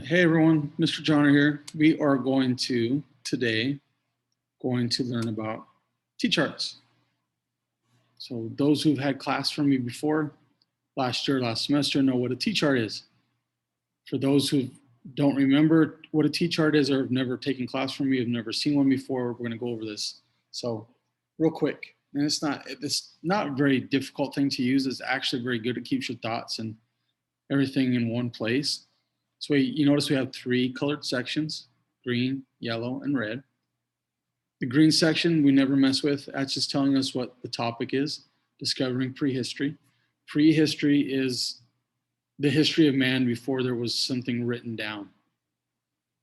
Hey everyone, Mr. Johnner here. We are going to today learn about T-charts. So those who've had class from me before, last year, last semester, know what a T-chart is. For those who don't remember what a T-chart is or have never taken class from me, have never seen one before, we're going to go over this. So real quick, and it's not a very difficult thing to use. It's actually very good. It keeps your thoughts and everything in one place. So you notice we have three colored sections: green, yellow, and red. The green section we never mess with. That's just telling us what the topic is: discovering prehistory. Prehistory is the history of man before there was something written down.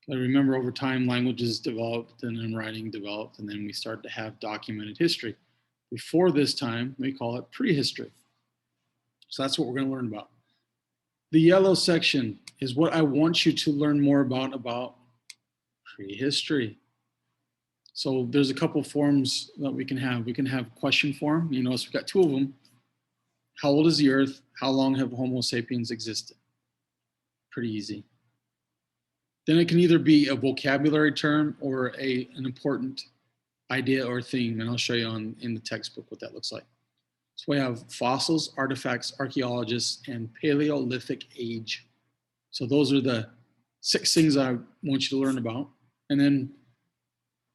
I remember over time languages developed and then writing developed, and then we start to have documented history. Before this time, we call it prehistory. So that's what we're going to learn about. The yellow section is what I want you to learn more about prehistory. So there's a couple forms that we can have. We can have question form. You notice we've got two of them. How old is the earth? How long have Homo sapiens existed? Pretty easy. Then it can either be a vocabulary term or an important idea or theme, and I'll show you in the textbook what that looks like. So we have fossils, artifacts, archaeologists, and Paleolithic age. So those are the 6 things I want you to learn about. And then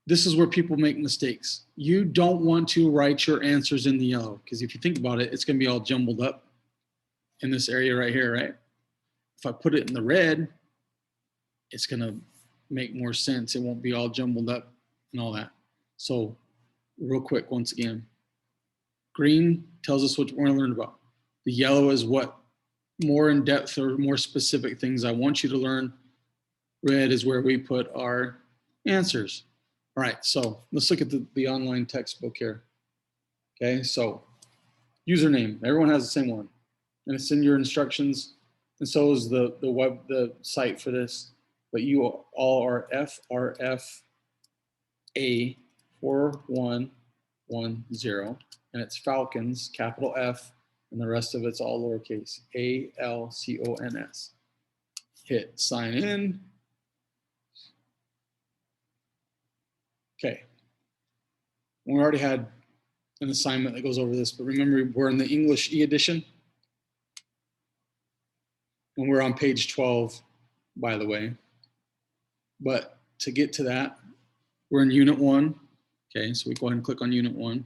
this is where people make mistakes. You don't want to write your answers in the yellow, because if you think about it, it's going to be all jumbled up in this area right here, right? If I put it in the red, it's going to make more sense. It won't be all jumbled up and all that. So real quick, once again, green tells us what we're going to learn about. The yellow is what more in depth or more specific things I want you to learn. Red is where we put our answers. All right, so let's look at the online textbook here. Okay, so username, everyone has the same one, and it's in your instructions, and so is the site for this. But you all are FRFA 4110, and it's Falcons, capital F, and the rest of it's all lowercase, ALCONS. Hit sign in. Okay. We already had an assignment that goes over this, but remember we're in the English e-edition. And we're on page 12, by the way. But to get to that, we're in Unit 1. Okay, so we go ahead and click on Unit 1.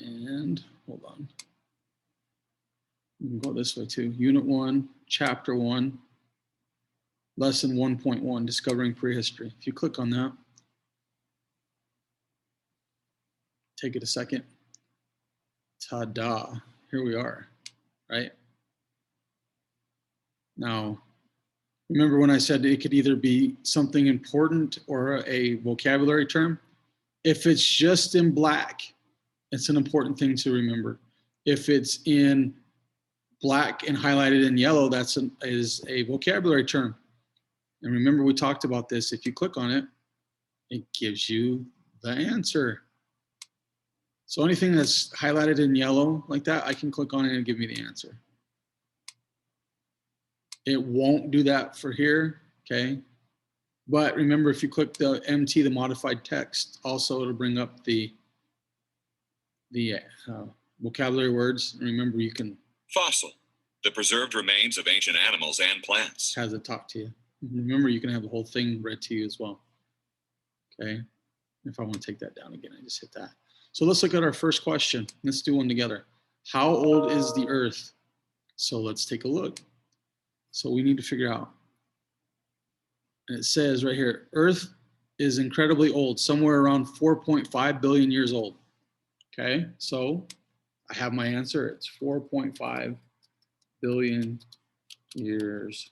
And hold on. We can go this way too. Unit 1, Chapter 1, Lesson 1.1, Discovering Prehistory. If you click on that, take it a second. Ta-da, here we are, right? Now, remember when I said it could either be something important or a vocabulary term? If it's just in black, it's an important thing to remember. If it's in black and highlighted in yellow, is a vocabulary term. And remember, we talked about this. If you click on it, it gives you the answer. So anything that's highlighted in yellow like that, I can click on it and give me the answer. It won't do that for here, okay? But remember, if you click the MT, the modified text, also it'll bring up the vocabulary words. And remember, you can... Fossil, the preserved remains of ancient animals and plants. Has it talk to you. Remember, you can have the whole thing read to you as well. Okay, if I want to take that down again, I just hit that. So let's look at our first question. Let's do one together. How old is the Earth? So let's take a look. So we need to figure out. And it says right here, Earth is incredibly old, somewhere around 4.5 billion years old. Okay, so I have my answer. It's 4.5 billion years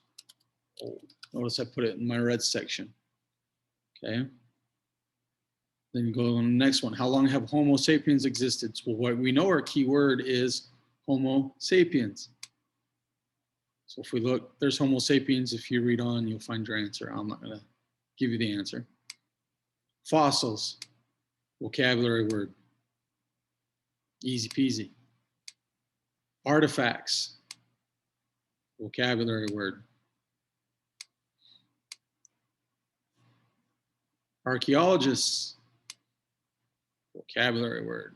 old. Notice I put it in my red section. Okay. Then you go on the next one. How long have Homo sapiens existed? Well, what we know our key word is Homo sapiens. So if we look, there's Homo sapiens. If you read on, you'll find your answer. I'm not going to give you the answer. Fossils, vocabulary word. Easy peasy. Artifacts, vocabulary word. Archaeologists, vocabulary word.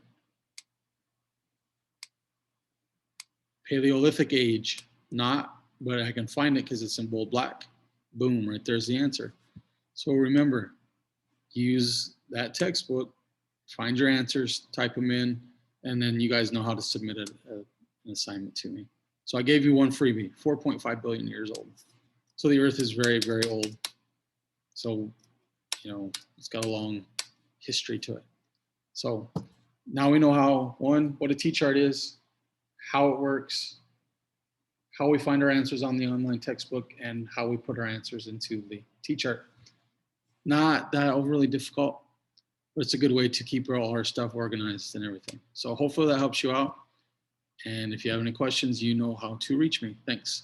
Paleolithic age, not, but I can find it because it's in bold black. Boom, right there's the answer. So remember, use that textbook, find your answers, type them in, and then you guys know how to submit an assignment to me. So I gave you one freebie, 4.5 billion years old. So the Earth is very, very old. So, you know, it's got a long history to it. So now we know how, one, what a T-chart is, how it works, how we find our answers on the online textbook, and how we put our answers into the T-chart. Not that overly difficult, but it's a good way to keep all our stuff organized and everything. So hopefully that helps you out. And if you have any questions, you know how to reach me. Thanks.